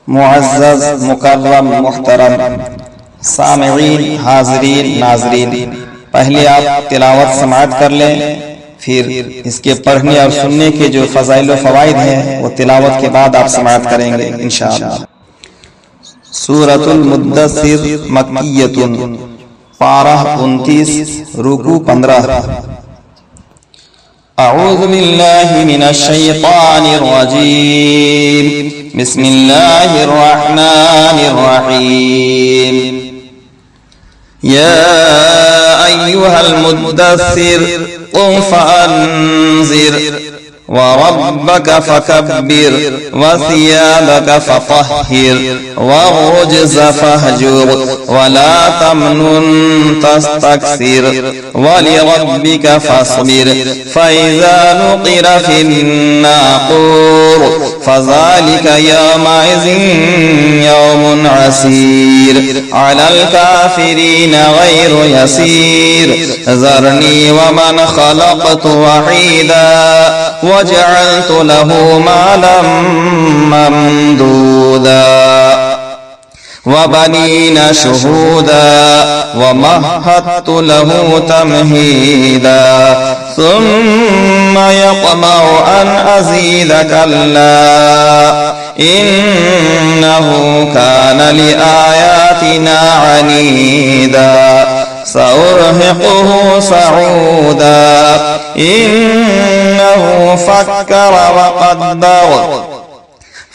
मुअज़्ज़ज़ मुकर्रम मुहतरम सामिईन हाज़रीन नाज़रीन, पहले आप तिलावत समाअत कर लें, फिर इसके पढ़ने और सुनने के जो फ़ज़ाइल व फ़वाइद हैं वो तिलावत के बाद आप समाअत करेंगे इंशाअल्लाह। सूरतुल मुद्दस्सिर मक्किय्यतुन, पारा 29, रुकू 15। अऊज़ु बिल्लाहि मिनश शैतानिर रजीम, बिस्मिल्लाहिर रहमानिर रहीम। या अय्युहल मुद्दस्सिर क़ुम फ़अन्ज़िर व रब्बक फ़कब्बिर व सियाबक फ़तह्हिर वर्रुज्ज़ फ़हजुर वला तमनुन तस्तक्सिर वलिरब्बिक फ़स्बिर फ़इज़ा नुक़िर फ़िन्नाक़ूर फ़ज़ालिक यौमइज़िन यौमुन असीर अलल काफ़िरीन गैरु यसीर ज़रनी वमन ख़लक़तु वहीदा वजअलतु लहू मालन ममदूदा वबनीन शुहूदा वमहदतु लहू तमहीदा सुम्मा यत्मउ अन अज़ीद कल्ला इन्नहु कान लिआयातिना अनीदा सउरहिक़ुहु सऊदा इन्नहु फक्कर वक़द्दर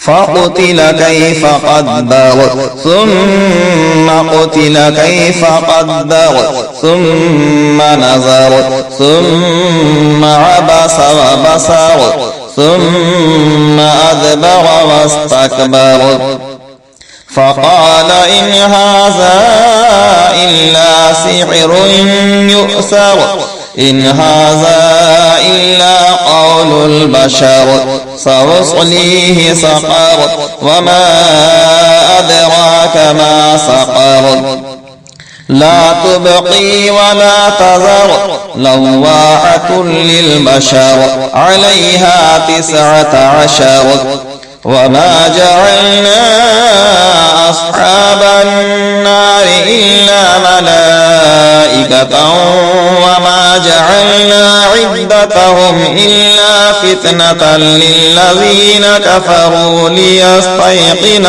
फ़क़ुतिल कैफ़ क़द्दर सुम्म क़ुतिल कैफ़ क़द्दर सुम्म नज़र सुम्म अबस वबसर सुम्म अदबर वस्तकबर फ़क़ाल इन हाज़ा इल्ला सिह्रुन युअ्सर इन हाज़ा इल्ला क़ौलुल बशर सउस्लीहि सक़र वमा अदराक मा सक़र ला तुबक़ी वला तज़र लव्वाअतुन लिलबशर अलैहा 19 वमा जअलना अस्हाबन नार इल्ला मलाइकतन वमा जअलना इद्दतहुम इल्ला फितनतन लिल्लज़ीन कफ़रू लियस्तयक़िन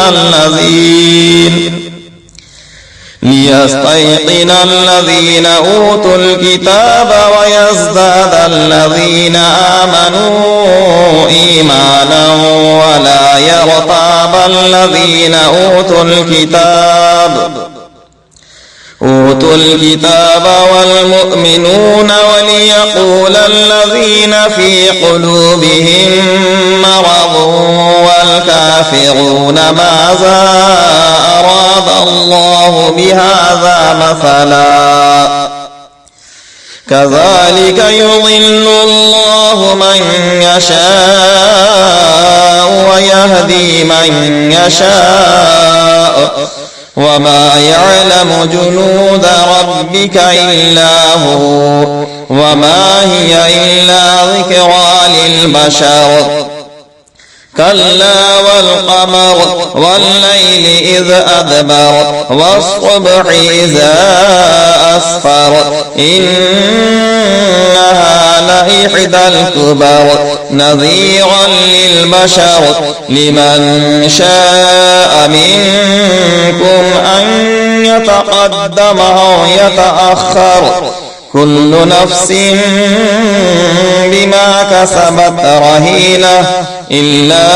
الذين أوتوا الكتاب ويزداد الذين آمنوا إيمانا ولا يرتاب الذين أوتوا الكتاب والمؤمنون وليقول الذين في قلوبهم مرض والكافرون ماذا أراد الله بهذا مثلا كذلك يضل الله من يشاء ويهدي من يشاء وما يعلم جنود ربك إلا هو وما هي إلا ذكرى للبشر كلا والقمر والليل إذ أدبر والصبح إذا أسفر إنها لإحدى الكبر نذيرا للبشر لمن شاء منكم أن يتقدم أو يتأخر كل نفس بما كسبت رهينة إلا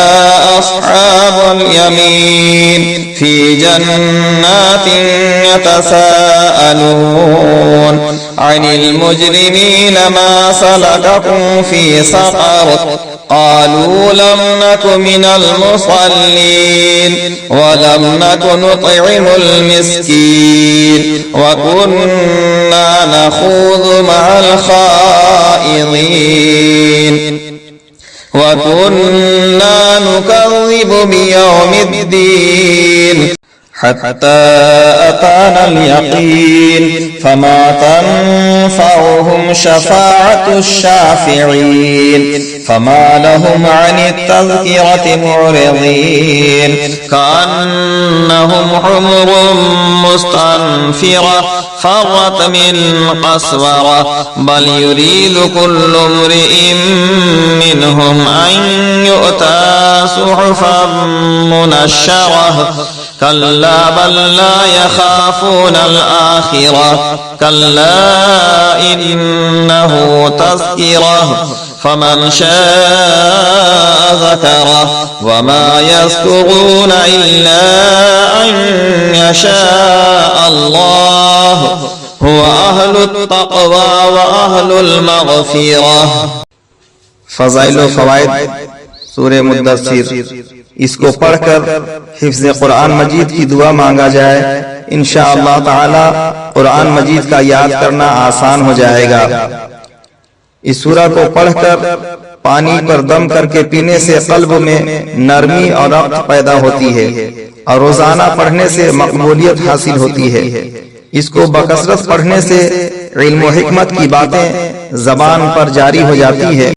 أصحاب اليمين في جنات يتساءلون عن المجرمين ما سلككم في سقر قالوا لم نك من المصلين ولم نك نطعم المسكين وكنا نخوض مع الخائضين وكنا نكذب بيوم الدين हत्ता अतानल यकीन फमा तनफअहुम शफाअतुश शाफिईन फमा लहुम अनित तज़किरति मुअरिदीन कअन्नहुम हुमुरुम मुस्तनफिरा फरत मिन क़स्वरा बल युरीदु कुल्लु इम्रिइन मिनहुम अन यु'ता सुहुफन मुनश्शरा कल्ला बल ला यखाफूनल आखिरा कल्ला इन्नहु तज़किरा फमन शाअ ज़करा वमा यज़कुरून इल्ला अन यशाअ अल्लाह हुवा अहलुत तक़वा व अहलुल मग़फ़िरा। फ़ज़ाइल व फ़वाइद सूरे मुद्दस्सिर, इसको पढ़कर हिफ्ज़ कुरान मजीद की दुआ मांगा जाए, इंशाअल्लाह ताला कुरान मजीद का याद करना आसान हो जाएगा। इस सूरा को पढ़कर पानी पर दम करके पीने से कल्ब में नरमी और रफ़्त पैदा होती है और रोजाना पढ़ने से मकबूलियत हासिल होती है। इसको बकसरत पढ़ने से इल्म व हिकमत की बातें जबान पर जारी हो जाती है।